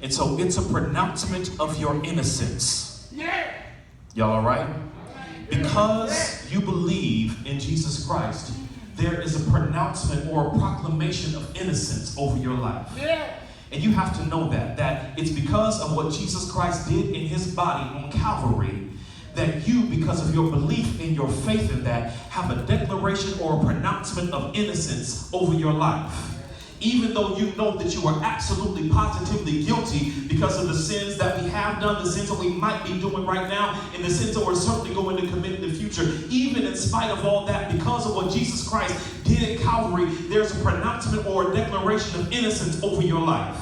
And so it's a pronouncement of your innocence. Y'all all right? Because you believe in Jesus Christ, there is a pronouncement or a proclamation of innocence over your life. And you have to know that it's because of what Jesus Christ did in his body on Calvary that you, because of your belief in your faith in that, have a declaration or a pronouncement of innocence over your life. Even though you know that you are absolutely positively guilty because of the sins that we have done, the sins that we might be doing right now, and the sins that we're certainly going to commit in the future, even in spite of all that, because of what Jesus Christ did at Calvary, there's a pronouncement or a declaration of innocence over your life.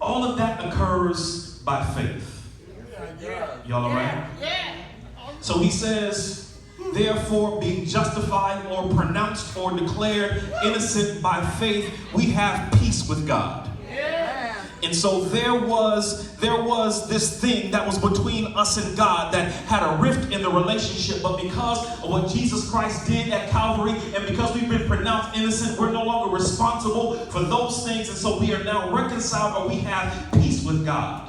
All of that occurs by faith. Y'all all right? So he says, therefore, being justified or pronounced or declared innocent by faith, we have peace with God. And so there was this thing that was between us and God that had a rift in the relationship. But because of what Jesus Christ did at Calvary, and because we've been pronounced innocent, we're no longer responsible for those things. And so we are now reconciled, or we have peace with God.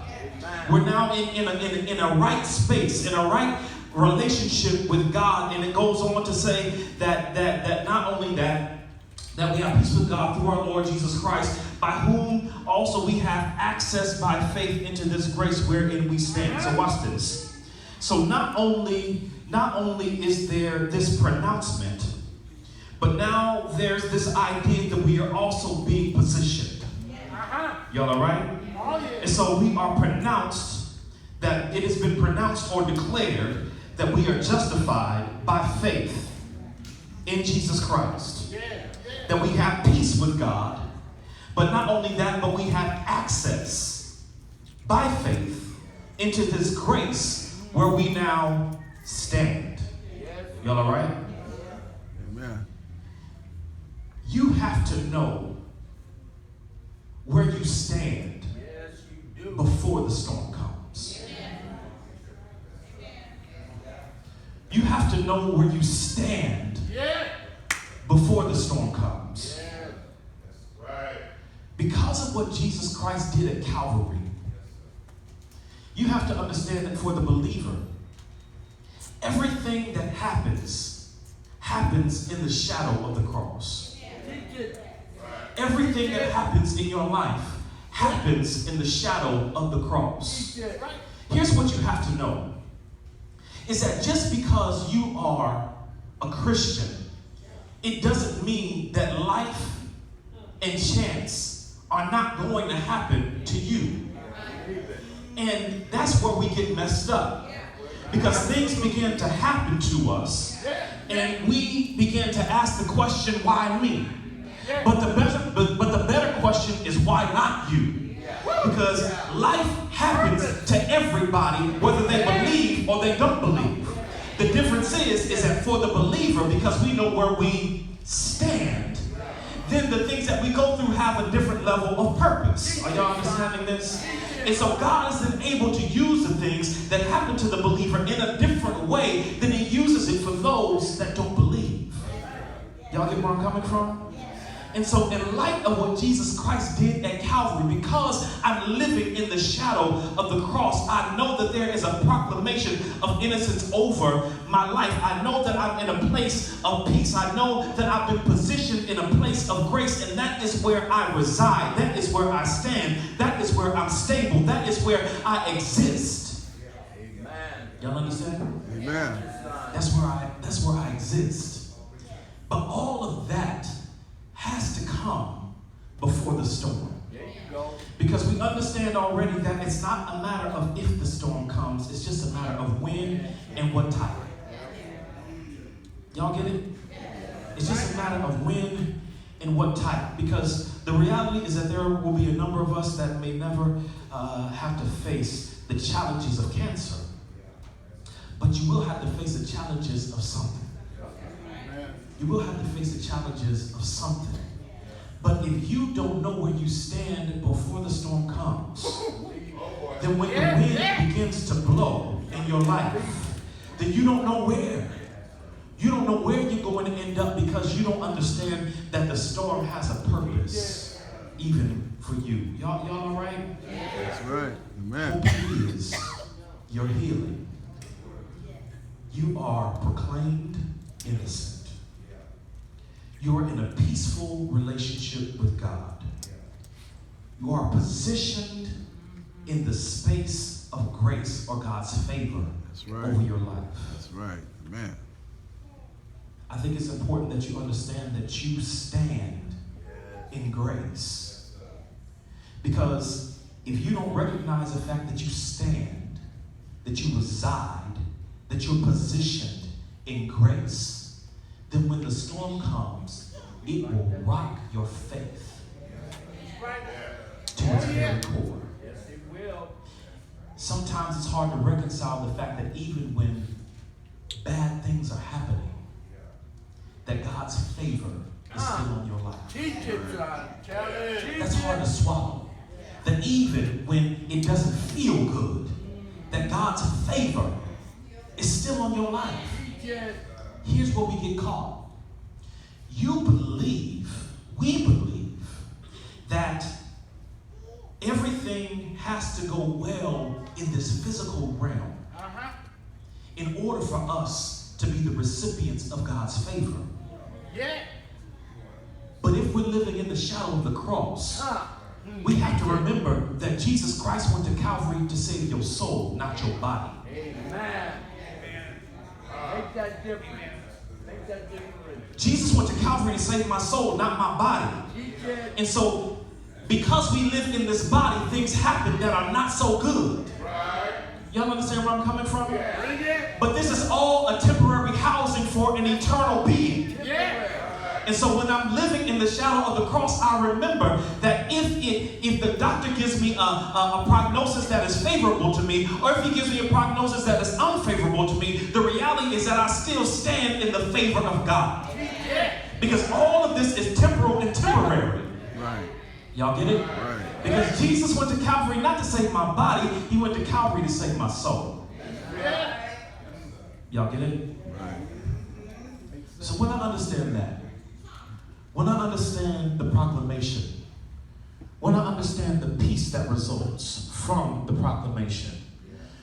We're now in a right space, in a right relationship with God. And it goes on to say that not only that we have peace with God through our Lord Jesus Christ, by whom also we have access by faith into this grace wherein we stand. So watch this. So not only is there this pronouncement, but now there's this idea that we are also being positioned. Y'all all right? And so we are pronounced, that it has been pronounced or declared that we are justified by faith in Jesus Christ. That we have peace with God. But not only that, but we have access by faith into this grace where we now stand. Y'all all right? Amen. You have to know where you stand before the storm comes. You have to know where you stand before the storm comes. Because of what Jesus Christ did at Calvary, you have to understand that for the believer, everything that happens in the shadow of the cross. Everything that happens in your life happens in the shadow of the cross. Here's what you have to know, is that just because you are a Christian, it doesn't mean that life and chance are not going to happen to you. And that's where we get messed up. Because things begin to happen to us, and we begin to ask the question, why me? But the better question is, why not you? Because life happens to everybody, whether they believe or they don't believe. The difference is that for the believer, because we know where we stand, then the things that we go through have a different level of purpose. Are y'all understanding this? And so God is then able to use the things that happen to the believer in a different way than he uses it for those that don't believe. Y'all get where I'm coming from? And so in light of what Jesus Christ did at Calvary, because I'm living in the shadow of the cross, I know that there is a proclamation of innocence over my life. I know that I'm in a place of peace. I know that I've been positioned in a place of grace, and that is where I reside. That is where I stand. That is where I'm stable. That is where I exist. Amen. Y'all understand? Amen. That's where I exist. But all of that has to come before the storm. Because we understand already that it's not a matter of if the storm comes, it's just a matter of when and what type. Y'all get it? It's just a matter of when and what type. Because the reality is that there will be a number of us that may never have to face the challenges of cancer. But you will have to face the challenges of something. You will have to face the challenges of something. But if you don't know where you stand before the storm comes, then when the wind begins to blow in your life, then you don't know where. You don't know where you're going to end up, because you don't understand that the storm has a purpose even for you. Y'all all right? That's right. Amen. Hope is your healing. You are proclaimed innocent. You are in a peaceful relationship with God. You are positioned in the space of grace or God's favor over your life. That's right. Amen. I think it's important that you understand that you stand in grace. Because if you don't recognize the fact that you stand, that you reside, that you're positioned in grace, then when the storm comes, it will rock your faith to its very core. Yes, it will. Sometimes it's hard to reconcile the fact that even when bad things are happening, that God's favor is still on your life. Teach it, son. Tell it. That's hard to swallow. That even when it doesn't feel good, that God's favor is still on your life. Teach it. Here's where we get caught. You believe, we believe, that everything has to go well in this physical realm in order for us to be the recipients of God's favor. Yeah. But if we're living in the shadow of the cross, we have to remember that Jesus Christ went to Calvary to save your soul, not your body. Amen. Make that difference. Make that difference. Jesus went to Calvary to save my soul, not my body. Teach it. And so, because we live in this body, things happen that are not so good. Y'all understand where I'm coming from? Yeah. But this is all a temporary housing for an eternal being. Yeah. And so when I'm living in the shadow of the cross, I remember that if the doctor gives me a prognosis that is favorable to me, or if he gives me a prognosis that is unfavorable to me, the reality is that I still stand in the favor of God. Because all of this is temporal and temporary. Right. Y'all get it? Right. Because Jesus went to Calvary not to save my body, he went to Calvary to save my soul. Y'all get it? Right. So when I understand that, when I understand the proclamation, when I understand the peace that results from the proclamation,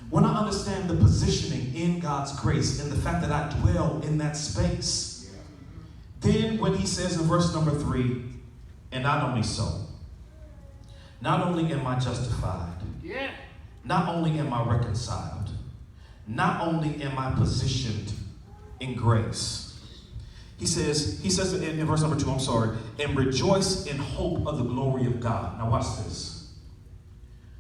when I understand the positioning in God's grace and the fact that I dwell in that space, then when he says in verse number 3, and not only so, not only am I justified, not only am I reconciled, not only am I positioned in grace, he says in verse number 2, and rejoice in hope of the glory of God. Now watch this.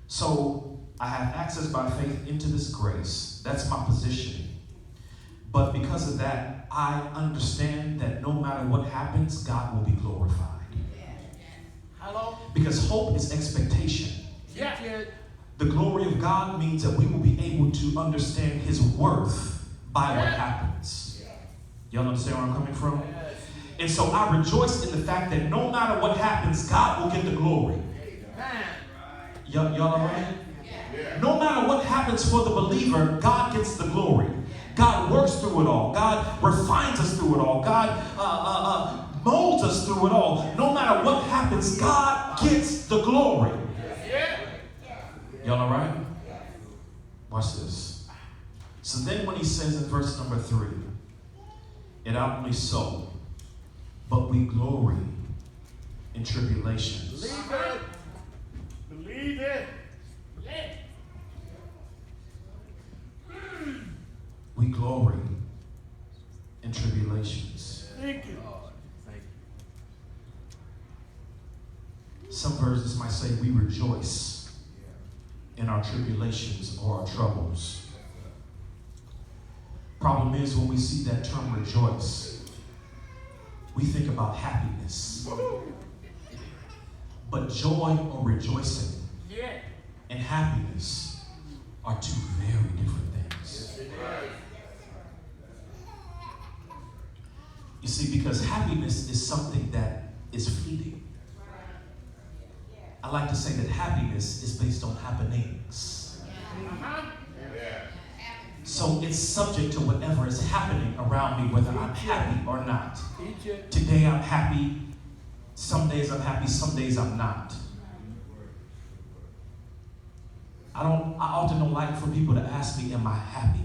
So I have access by faith into this grace. That's my positioning. But because of that, I understand that no matter what happens, God will be glorified. Hello? Because hope is expectation. Yeah. The glory of God means that we will be able to understand his worth by what happens. Y'all understand where I'm coming from? And so I rejoice in the fact that no matter what happens, God will get the glory. Y'all all right? No matter what happens for the believer, God gets the glory. God works through it all. God refines us through it all. God molds us through it all. No matter what happens, God gets the glory. Y'all all right? Watch this. So then when he says in verse number 3, and not only so, but we glory in tribulations. Believe it. Believe it. We glory in tribulations. Thank you. Some versions might say we rejoice in our tribulations or our troubles. Problem is, when we see that term rejoice, we think about happiness. But joy or rejoicing and happiness are two very different things. You see, because happiness is something that is fleeting. I like to say that happiness is based on happenings. So it's subject to whatever is happening around me, whether I'm happy or not. Today I'm happy. Some days I'm happy, some days I'm not. I often don't like for people to ask me, am I happy?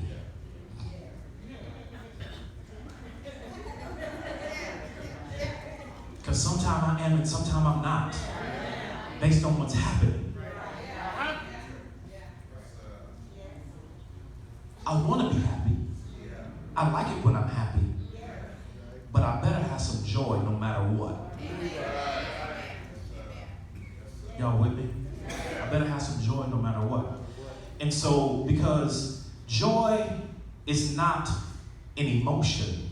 Because sometimes I am and sometimes I'm not, based on what's happening. I want to be happy. I like it when I'm happy. But I better have some joy no matter what. Y'all with me? I better have some joy no matter what. And so, because joy is not an emotion,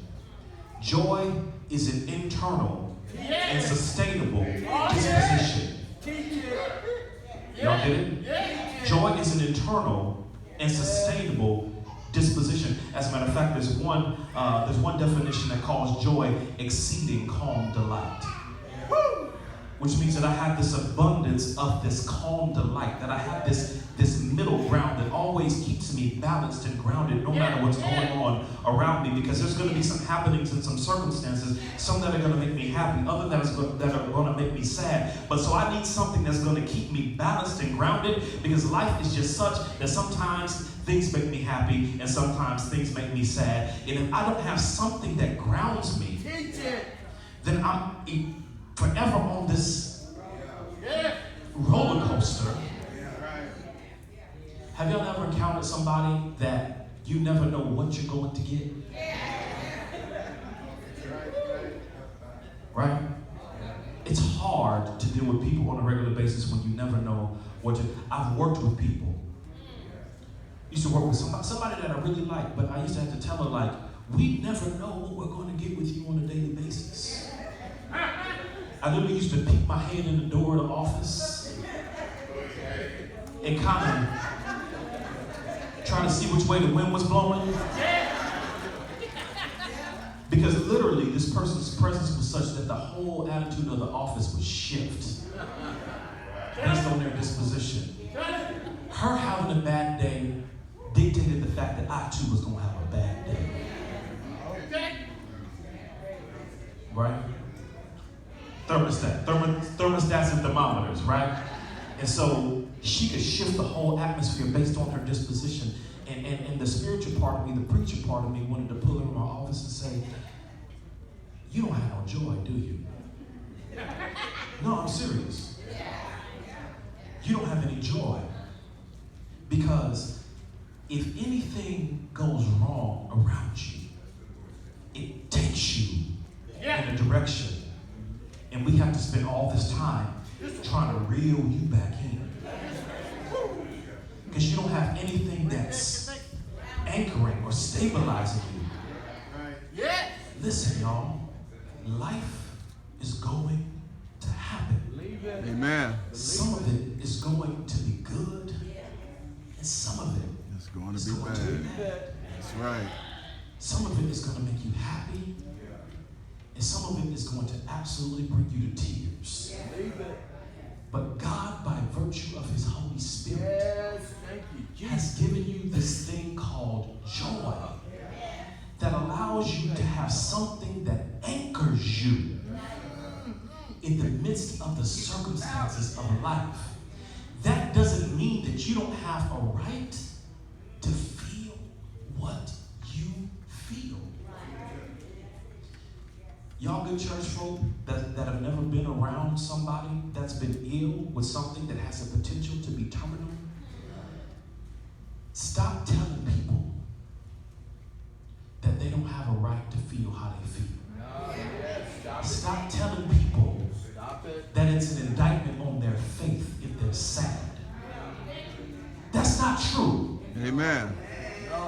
joy is an internal and sustainable disposition. Y'all get it? Joy is an internal and sustainable disposition. As a matter of fact, there's one definition that calls joy exceeding calm delight. Which means that I have this abundance of this calm delight, that I have this middle ground that always keeps me balanced and grounded no matter what's going on around me, because there's going to be some happenings and some circumstances, some that are going to make me happy, other that are going to make me sad. But so I need something that's going to keep me balanced and grounded, because life is just such that sometimes things make me happy and sometimes things make me sad. And if I don't have something that grounds me, then I'm forever on this roller coaster. Have y'all ever encountered somebody that you never know what you're going to get? Right? It's hard to deal with people on a regular basis when you never know what you... I've worked with people. Used to work with somebody that I really like, but I used to have to tell her, like, we never know what we're going to get with you on a daily basis. I literally used to peek my head in the door of the office and kind of try to see which way the wind was blowing. Because literally this person's presence was such that the whole attitude of the office would shift based on their disposition. Her having a bad day dictated the fact that I too was going to have a bad day. Right? Thermostats and thermometers, right? And so she could shift the whole atmosphere based on her disposition. And the spiritual part of me, the preacher part of me, wanted to pull her in my office and say, you don't have no joy, do you? No, I'm serious. You don't have any joy. Because if anything goes wrong around you, it takes you in a direction. And we have to spend all this time trying to reel you back in. Because you don't have anything that's anchoring or stabilizing you. Listen, y'all. Life is going to happen. Amen. Some of it is going to be good, and some of it It's going is to be going to be bad. bad. That's right. Some of it is going to make you happy, and some of it is going to absolutely bring you to tears. But God, by virtue of His Holy Spirit, has given you this thing called joy that allows you to have something that anchors you in the midst of the circumstances of life. That doesn't mean that you don't have a right to feel what you feel. Y'all good church folk that have never been around somebody that's been ill with something that has the potential to be terminal, stop telling people that they don't have a right to feel how they feel. Stop telling people that it's an indictment on their faith if they're sad. That's not true. Amen.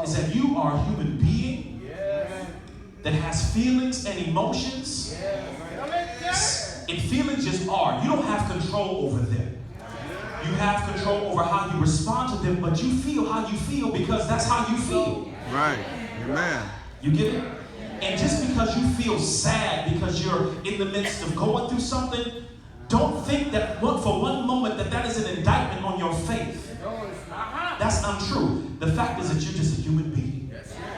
It's that you are a human being that has feelings and emotions. And feelings just are. You don't have control over them. You have control over how you respond to them, but you feel how you feel because that's how you feel. Right. Amen. You get it? And just because you feel sad because you're in the midst of going through something, don't think that for one moment that is an indictment on your faith. That's untrue. The fact is that you're just a human being.